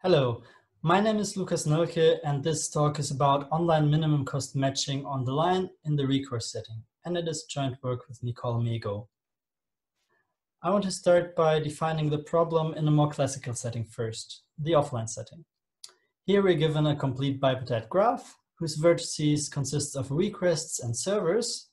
Hello, my name is Lukas Nölke, and this talk is about online minimum cost matching on the line in the Recourse setting, and it is joint work with Nicole Mego. I want to start by defining the problem in a more classical setting first, the offline setting. Here we're given a complete bipartite graph whose vertices consist of requests and servers,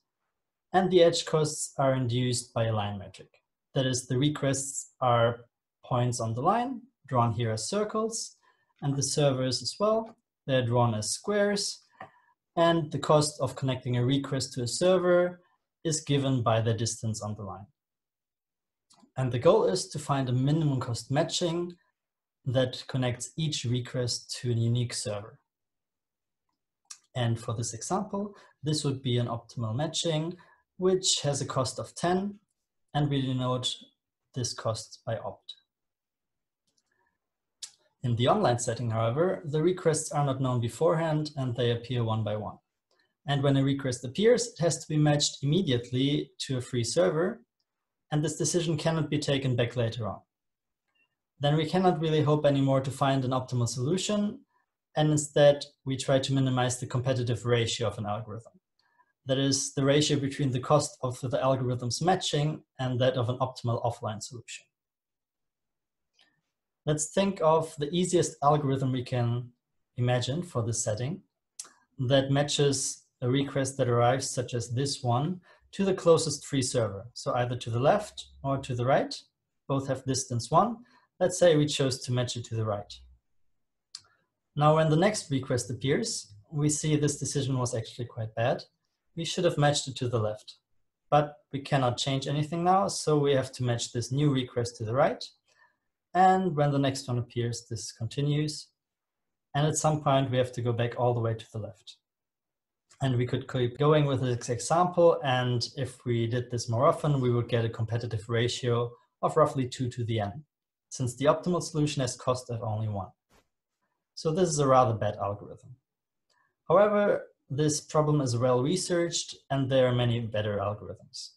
and the edge costs are induced by a line metric. That is, the requests are points on the line, drawn here as circles, and the servers as well, they're drawn as squares, and the cost of connecting a request to a server is given by the distance on the line. And the goal is to find a minimum cost matching that connects each request to a unique server. And for this example, this would be an optimal matching, which has a cost of 10, and we denote this cost by opt. In the online setting, however, the requests are not known beforehand and they appear one by one. And when a request appears, it has to be matched immediately to a free server, and this decision cannot be taken back later on. Then we cannot really hope anymore to find an optimal solution, and instead we try to minimize the competitive ratio of an algorithm. That is, the ratio between the cost of the algorithm's matching and that of an optimal offline solution. Let's think of the easiest algorithm we can imagine for this setting that matches a request that arrives, such as this one, to the closest free server. So either to the left or to the right, both have distance 1. Let's say we chose to match it to the right. Now when the next request appears, we see this decision was actually quite bad. We should have matched it to the left, but we cannot change anything now, so we have to match this new request to the right. And when the next one appears, this continues. And at some point, we have to go back all the way to the left. And we could keep going with this example. And if we did this more often, we would get a competitive ratio of roughly 2 to the n, since the optimal solution has cost of only 1. So this is a rather bad algorithm. However, this problem is well researched and there are many better algorithms.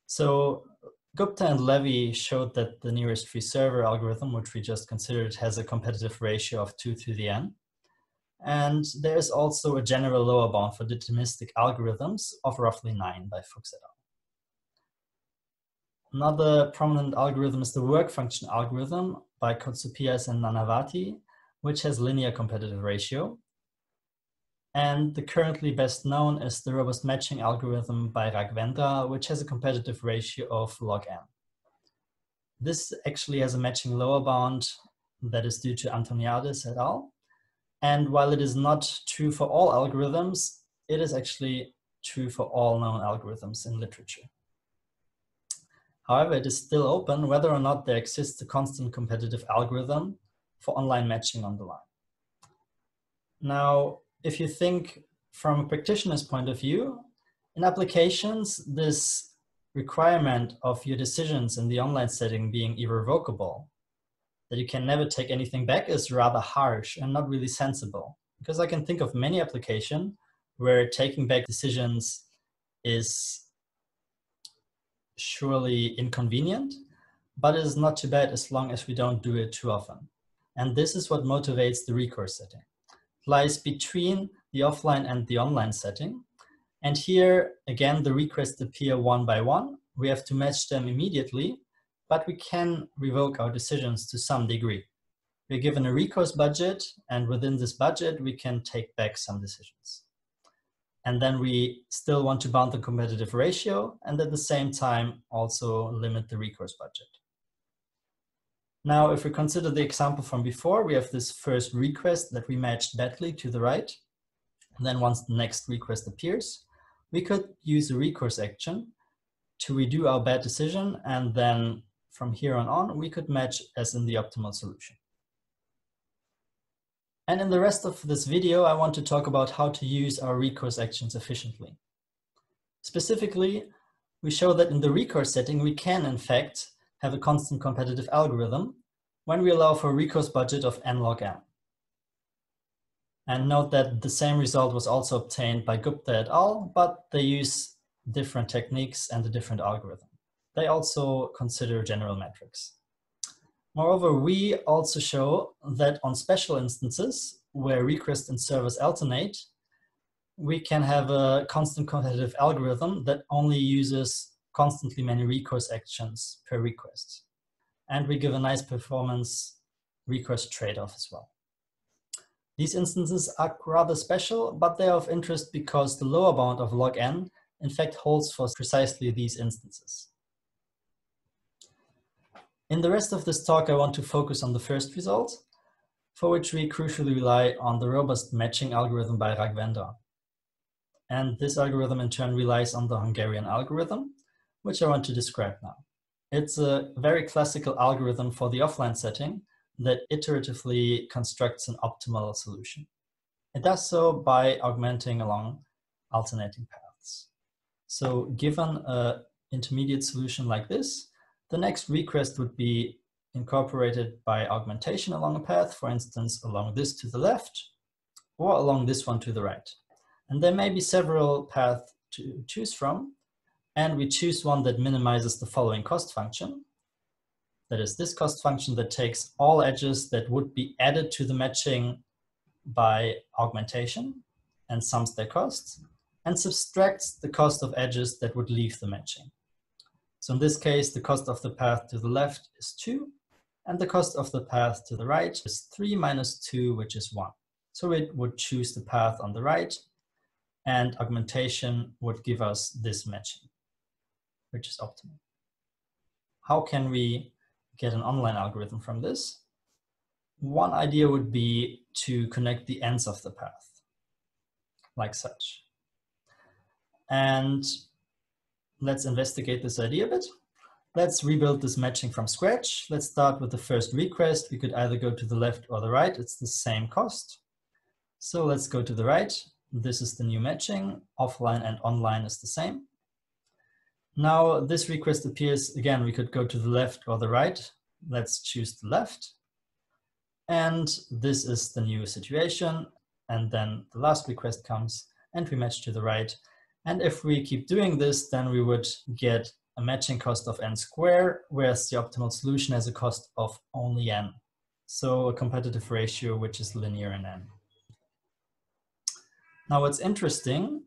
So Gupta and Levy showed that the nearest free server algorithm, which we just considered, has a competitive ratio of 2 to the n. And there's also a general lower bound for deterministic algorithms of roughly 9 by Fuchs et al. Another prominent algorithm is the work function algorithm by Kotsopias and Nanavati, which has linear competitive ratio. And the currently best known is the robust matching algorithm by Raghvendra, which has a competitive ratio of log n. This actually has a matching lower bound that is due to Antoniadis et al. And while it is not true for all algorithms, it is actually true for all known algorithms in literature. However, it is still open whether or not there exists a constant competitive algorithm for online matching on the line. Now, if you think from a practitioner's point of view, in applications, this requirement of your decisions in the online setting being irrevocable, that you can never take anything back, is rather harsh and not really sensible. Because I can think of many applications where taking back decisions is surely inconvenient, but it is not too bad as long as we don't do it too often. And this is what motivates the Recourse setting. Lies between the offline and the online setting. And here, again, the requests appear one by one. We have to match them immediately, but we can revoke our decisions to some degree. We're given a recourse budget, and within this budget, we can take back some decisions. And then we still want to bound the competitive ratio, and at the same time, also limit the recourse budget. Now, if we consider the example from before, we have this first request that we matched badly to the right. And then once the next request appears, we could use a recourse action to redo our bad decision. And then from here on, we could match as in the optimal solution. And in the rest of this video, I want to talk about how to use our recourse actions efficiently. Specifically, we show that in the recourse setting, we can, in fact, have a constant competitive algorithm when we allow for a recourse budget of n log n. And note that the same result was also obtained by Gupta et al., but they use different techniques and a different algorithm. They also consider general metrics. Moreover, we also show that on special instances where requests and servers alternate, we can have a constant competitive algorithm that only uses constantly many recourse actions per request. And we give a nice performance recourse trade-off as well. These instances are rather special, but they are of interest because the lower bound of log n in fact holds for precisely these instances. In the rest of this talk, I want to focus on the first result, for which we crucially rely on the robust matching algorithm by Raghavendra. And this algorithm in turn relies on the Hungarian algorithm, which I want to describe now. It's a very classical algorithm for the offline setting that iteratively constructs an optimal solution. It does so by augmenting along alternating paths. So given an intermediate solution like this, the next request would be incorporated by augmentation along a path, for instance, along this to the left, or along this one to the right. And there may be several paths to choose from, and we choose one that minimizes the following cost function. That is this cost function that takes all edges that would be added to the matching by augmentation and sums their costs, and subtracts the cost of edges that would leave the matching. So in this case, the cost of the path to the left is 2, and the cost of the path to the right is 3 minus 2, which is 1. So it would choose the path on the right, and augmentation would give us this matching, which is optimal. How can we get an online algorithm from this? One idea would be to connect the ends of the path, like such. And let's investigate this idea a bit. Let's rebuild this matching from scratch. Let's start with the first request. We could either go to the left or the right. It's the same cost. So let's go to the right. This is the new matching. Offline and online is the same. Now this request appears again. We could go to the left or the right. Let's choose the left. And this is the new situation. And then the last request comes and we match to the right. And if we keep doing this, then we would get a matching cost of n squared, whereas the optimal solution has a cost of only n. So a competitive ratio which is linear in n. Now what's interesting,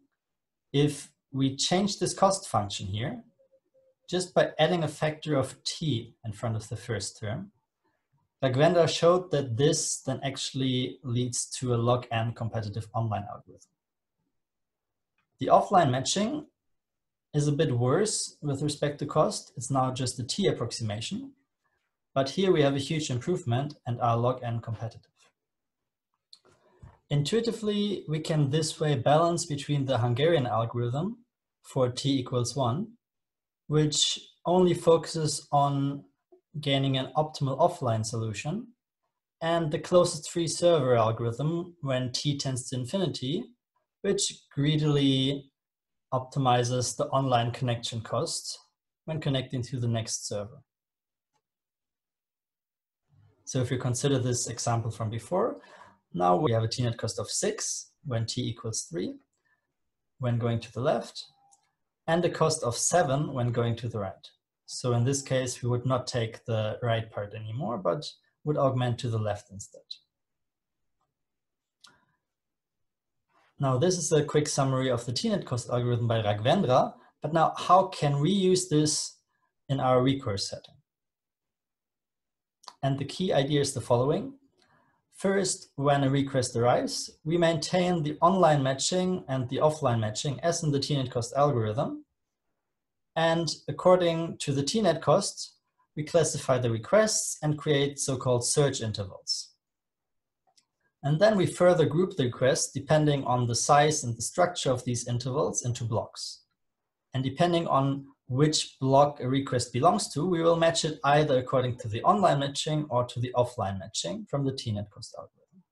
if we change this cost function here, just by adding a factor of t in front of the first term, Raghavendra showed that this then actually leads to a log n competitive online algorithm. The offline matching is a bit worse with respect to cost. It's now just a t approximation, but here we have a huge improvement and are log n competitive. Intuitively, we can this way balance between the Hungarian algorithm for t equals 1, which only focuses on gaining an optimal offline solution, and the closest free server algorithm when t tends to infinity, which greedily optimizes the online connection cost when connecting to the next server. So if you consider this example from before, now we have a tnet cost of 6 when t equals 3 when going to the left, and a cost of 7 when going to the right. So in this case, we would not take the right part anymore, but would augment to the left instead. Now, this is a quick summary of the tnet cost algorithm by Raghavendra, but now how can we use this in our recourse setting? And the key idea is the following. First, when a request arrives, we maintain the online matching and the offline matching as in the tnet cost algorithm. And according to the tnet cost, we classify the requests and create so-called search intervals. And then we further group the requests depending on the size and the structure of these intervals into blocks. And depending on which block a request belongs to, we will match it either according to the online matching or to the offline matching from the tnet cost algorithm.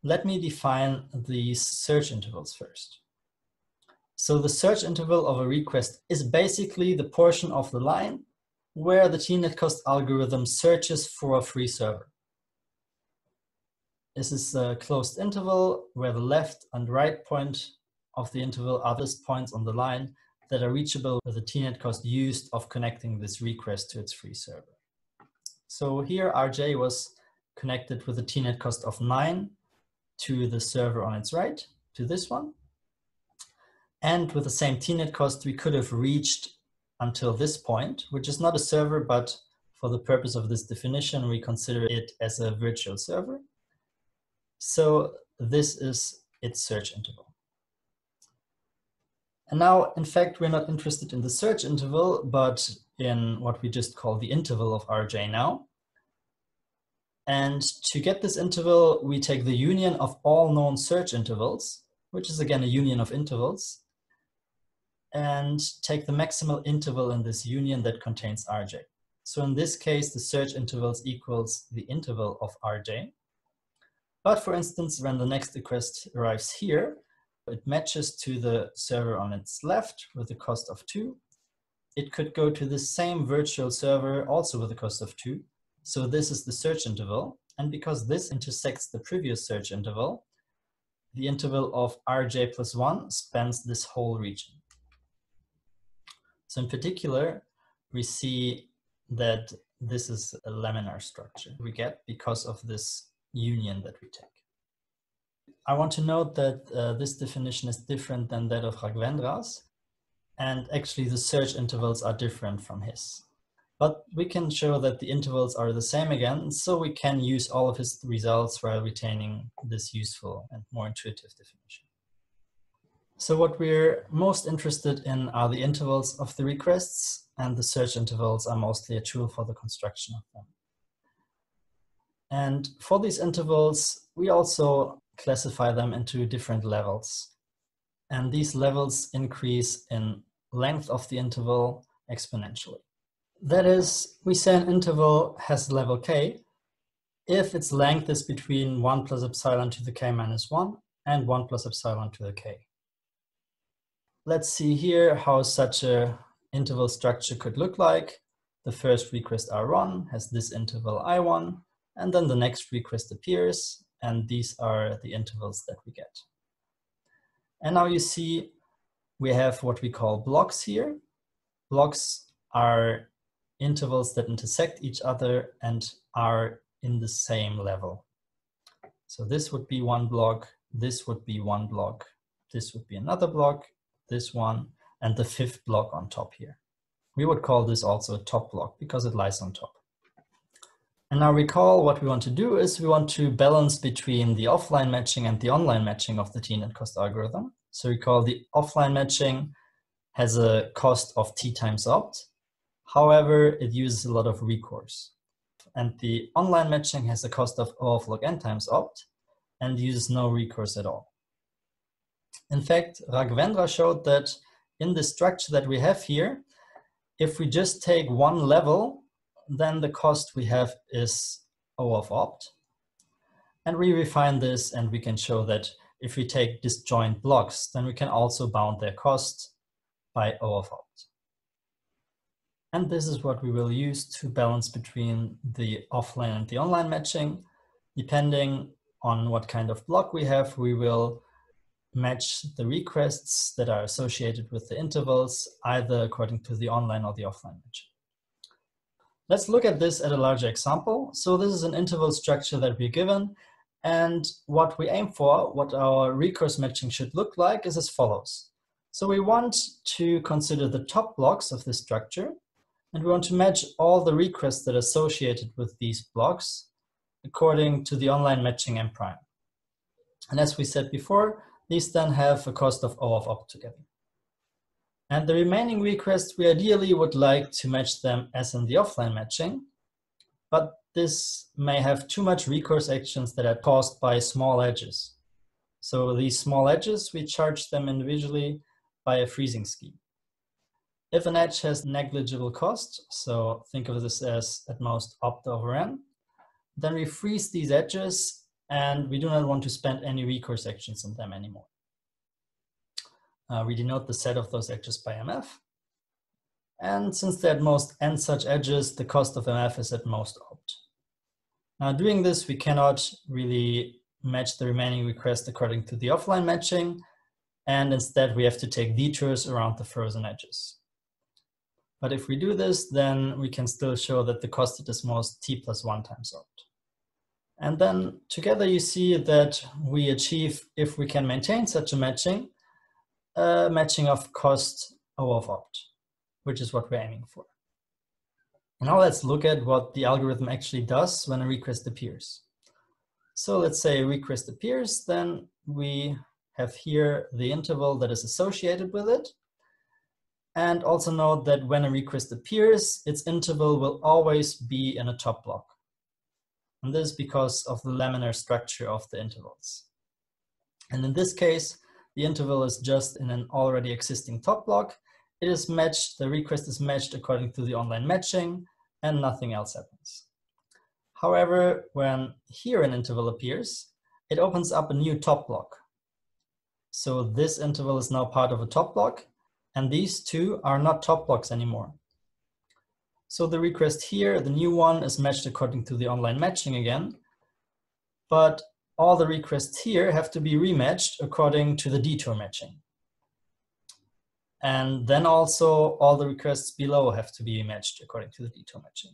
Let me define these search intervals first. So the search interval of a request is basically the portion of the line where the tnet cost algorithm searches for a free server. This is a closed interval where the left and right point of the interval are those points on the line that are reachable with the tnet cost used of connecting this request to its free server. So here RJ was connected with a tnet cost of 9 to the server on its right, to this one. And with the same tnet cost, we could have reached until this point, which is not a server, but for the purpose of this definition, we consider it as a virtual server. So this is its search interval. And now, in fact, we're not interested in the search interval, but in what we just call the interval of RJ now. And to get this interval, we take the union of all known search intervals, which is again a union of intervals, and take the maximal interval in this union that contains RJ. So in this case, the search intervals equals the interval of RJ. But for instance, when the next request arrives here, it matches to the server on its left with a cost of 2. It could go to the same virtual server also with a cost of 2. So this is the search interval. And because this intersects the previous search interval, the interval of RJ plus 1 spans this whole region. So in particular, we see that this is a laminar structure we get because of this union that we take. I want to note that this definition is different than that of Raghavendra's, and actually the search intervals are different from his. But we can show that the intervals are the same again, so we can use all of his results while retaining this useful and more intuitive definition. So what we're most interested in are the intervals of the requests, and the search intervals are mostly a tool for the construction of them. And for these intervals, we also classify them into different levels. And these levels increase in length of the interval exponentially. That is, we say an interval has level k if its length is between 1 plus epsilon to the k minus 1 and 1 plus epsilon to the k. Let's see here how such an interval structure could look like. The first request R1 has this interval I1, and then the next request appears, and these are the intervals that we get. And now you see we have what we call blocks here. Blocks are intervals that intersect each other and are in the same level. So this would be one block, this would be one block, this would be another block, this one, and the fifth block on top here. We would call this also a top block because it lies on top. And now recall what we want to do is we want to balance between the offline matching and the online matching of the tnet cost algorithm. So recall the offline matching has a cost of t times opt. However, it uses a lot of recourse. And the online matching has a cost of O of log n times opt and uses no recourse at all. In fact, Raghavendra showed that in the structure that we have here, if we just take one level, then the cost we have is O of opt. And we refine this and we can show that if we take disjoint blocks, then we can also bound their cost by O of opt. And this is what we will use to balance between the offline and the online matching. Depending on what kind of block we have, we will match the requests that are associated with the intervals, either according to the online or the offline matching. Let's look at this at a larger example. So this is an interval structure that we're given, and what we aim for, what our recourse matching should look like, is as follows. So we want to consider the top blocks of this structure, and we want to match all the requests that are associated with these blocks according to the online matching M prime. And as we said before, these then have a cost of O of opt together. And the remaining requests, we ideally would like to match them as in the offline matching, but this may have too much recourse actions that are caused by small edges. So these small edges, we charge them individually by a freezing scheme. If an edge has negligible cost, so think of this as at most opt over n, then we freeze these edges and we do not want to spend any recourse actions on them anymore. We denote the set of those edges by MF. And since there are at most n such edges, the cost of MF is at most opt. Now doing this, we cannot really match the remaining request according to the offline matching, and instead we have to take detours around the frozen edges. But if we do this, then we can still show that the cost at is most t plus 1 times opt. And then together you see that we achieve, if we can maintain such a matching of cost O of opt, which is what we're aiming for. Now let's look at what the algorithm actually does when a request appears. So let's say a request appears, then we have here the interval that is associated with it. And also note that when a request appears, its interval will always be in a top block. And this is because of the laminar structure of the intervals. And in this case, the interval is just in an already existing top block. It is matched, the request is matched according to the online matching, and nothing else happens. However, when here an interval appears, it opens up a new top block. So this interval is now part of a top block, and these two are not top blocks anymore. So the request here, the new one, is matched according to the online matching again, but all the requests here have to be rematched according to the detour matching. And then also all the requests below have to be matched according to the detour matching.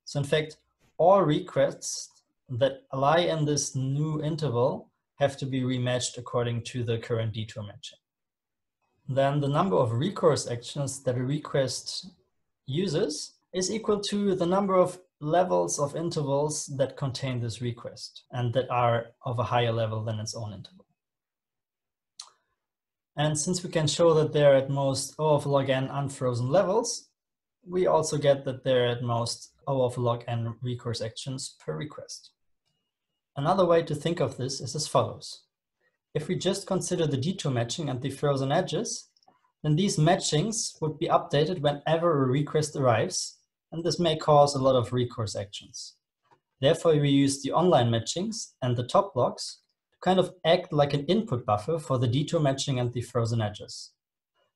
So in fact, all requests that lie in this new interval have to be rematched according to the current detour matching. Then the number of recourse actions that a request uses is equal to the number of levels of intervals that contain this request and that are of a higher level than its own interval. And since we can show that they're at most O of log n unfrozen levels, we also get that they're at most O of log n recourse actions per request. Another way to think of this is as follows. If we just consider the detour matching and the frozen edges, then these matchings would be updated whenever a request arrives, and this may cause a lot of recourse actions. Therefore, we use the online matchings and the top blocks kind of act like an input buffer for the detour matching and the frozen edges.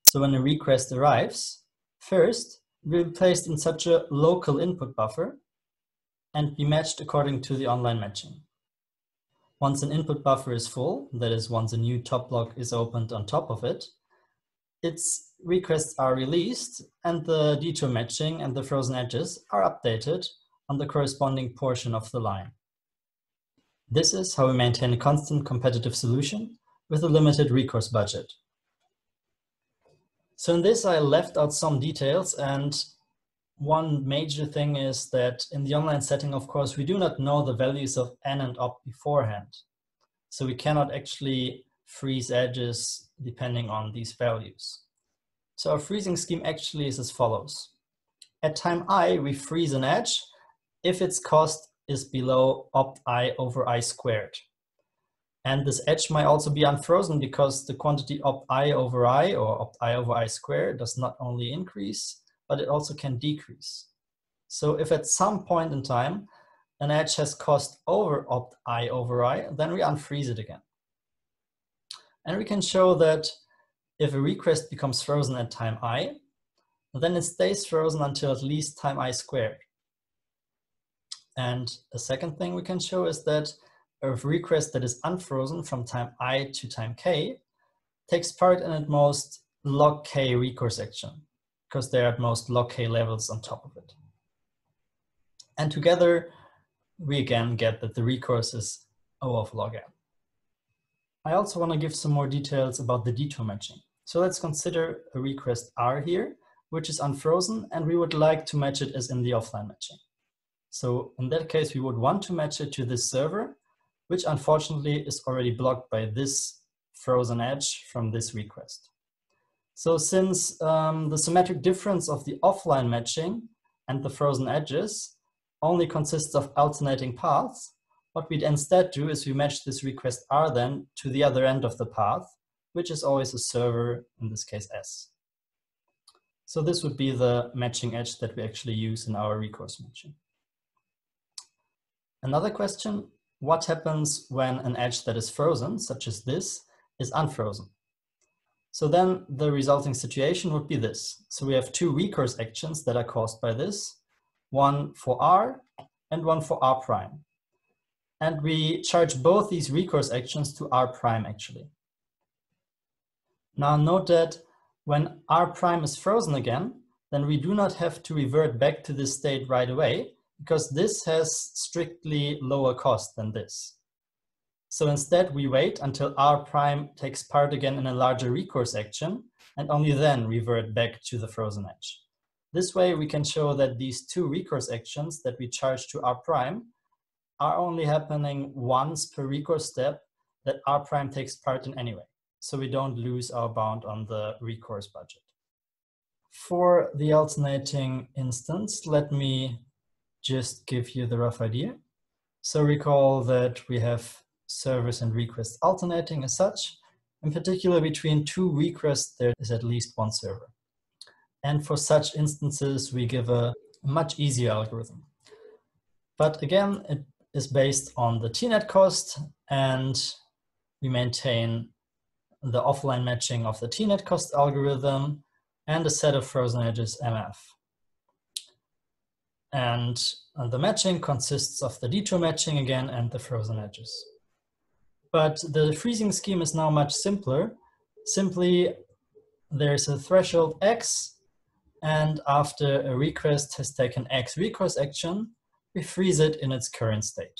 So when a request arrives, first will be placed in such a local input buffer and be matched according to the online matching. Once an input buffer is full, that is, once a new top block is opened on top of it, its requests are released and the detour matching and the frozen edges are updated on the corresponding portion of the line. This is how we maintain a constant competitive solution with a limited recourse budget. So in this, I left out some details, and one major thing is that in the online setting, of course, we do not know the values of n and opt beforehand. So we cannot actually freeze edges depending on these values. So our freezing scheme actually is as follows. At time I, we freeze an edge if its cost is below opt I over I squared. And this edge might also be unfrozen because the quantity opt I over I or opt I over I squared does not only increase, but it also can decrease. So if at some point in time an edge has cost over opt I over I, then we unfreeze it again. And we can show that if a request becomes frozen at time I, then it stays frozen until at least time I squared. And a second thing we can show is that a request that is unfrozen from time I to time k takes part in at most log k recourse action, because there are at most log k levels on top of it. And together, we again get that the recourse is O of log n. I also want to give some more details about the detour matching. So let's consider a request R here, which is unfrozen, and we would like to match it as in the offline matching. So in that case, we would want to match it to this server, which unfortunately is already blocked by this frozen edge from this request. So since the symmetric difference of the offline matching and the frozen edges only consists of alternating paths, what we'd instead do is we match this request R then to the other end of the path, which is always a server, in this case S. So this would be the matching edge that we actually use in our recourse matching. Another question, what happens when an edge that is frozen, such as this, is unfrozen? So then the resulting situation would be this. So we have two recourse actions that are caused by this, one for R and one for R prime. And we charge both these recourse actions to R prime actually. Now note that when R prime is frozen again, then we do not have to revert back to this state right away, because this has strictly lower cost than this. So instead, we wait until R prime takes part again in a larger recourse action, and only then revert back to the frozen edge. This way, we can show that these two recourse actions that we charge to R prime are only happening once per recourse step that R prime takes part in anyway. So we don't lose our bound on the recourse budget. For the alternating instance, let me just give you the rough idea. So recall that we have servers and requests alternating as such. In particular, between two requests, there is at least one server. And for such instances, we give a much easier algorithm. But again, it is based on the TNet cost, and we maintain the offline matching of the TNet cost algorithm and a set of frozen edges MF. And the matching consists of the detour matching again and the frozen edges. But the freezing scheme is now much simpler. Simply, there's a threshold X, and after a request has taken X recourse action, we freeze it in its current state.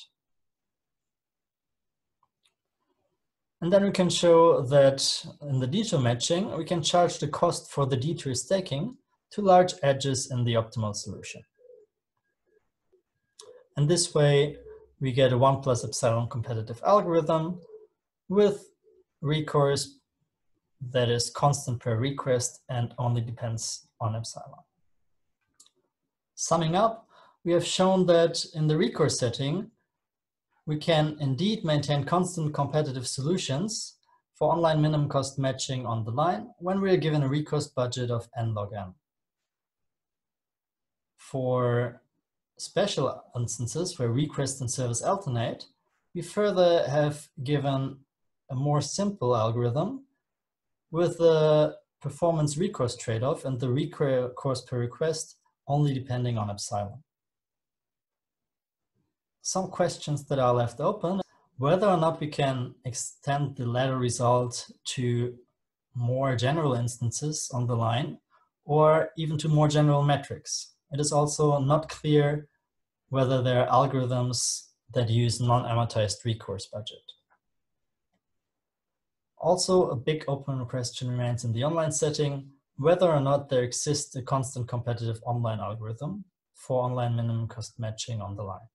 And then we can show that in the detour matching, we can charge the cost for the detour staking to large edges in the optimal solution. And this way, we get a 1 plus epsilon competitive algorithm with recourse that is constant per request and only depends on epsilon. Summing up, we have shown that in the recourse setting, we can indeed maintain constant competitive solutions for online minimum cost matching on the line when we are given a recourse budget of n log n. For special instances where request and service alternate, we further have given a more simple algorithm with the performance recourse trade-off and the recourse per request only depending on epsilon. Some questions that are left open: whether or not we can extend the latter result to more general instances on the line, or even to more general metrics. It is also not clear whether there are algorithms that use non-amortized recourse budget. Also, a big open question remains in the online setting, whether or not there exists a constant competitive online algorithm for online minimum cost matching on the line.